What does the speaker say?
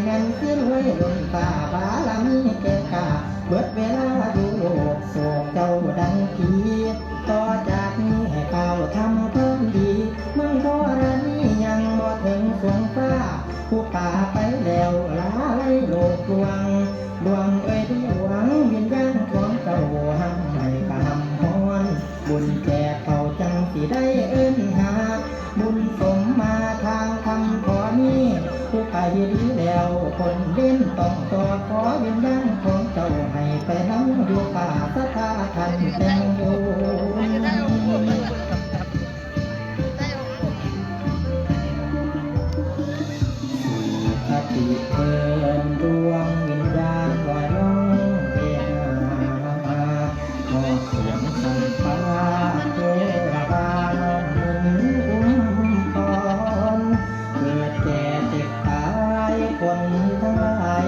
นั้นขึ้นไว้ลงตาบาลามีแก่กาเบิดเวลาอยู่โลกโศกเจ้าดังผีต่อจากนี้ให้เก่าทำเพิ่มดีมึงก็รันยังบ่ถึงสวงฟ้าผู้ป่าไปแล้วลาไล่โลกลวงดวงเอ้ยที่หวังวิญญาณของเจ้าหังให้กำฮอนบุญแก่เขาจังสิได้เอิ้นหาบุญสมมาทางคำขอนี้ผู้ไปดีแล้วคนเล่นต้องต่อขอวิญญาณของเจ้าให้ไปน้ำอยู่ป่าสถาทันแต่งโยคติเกินดวงวิญญาณลอยล่องเวหาขอเสียงสันฟ้าเทวดาล้อมหมุนอุ้มคอนเกิดแก่เจ็บตายคนทั้งหลาย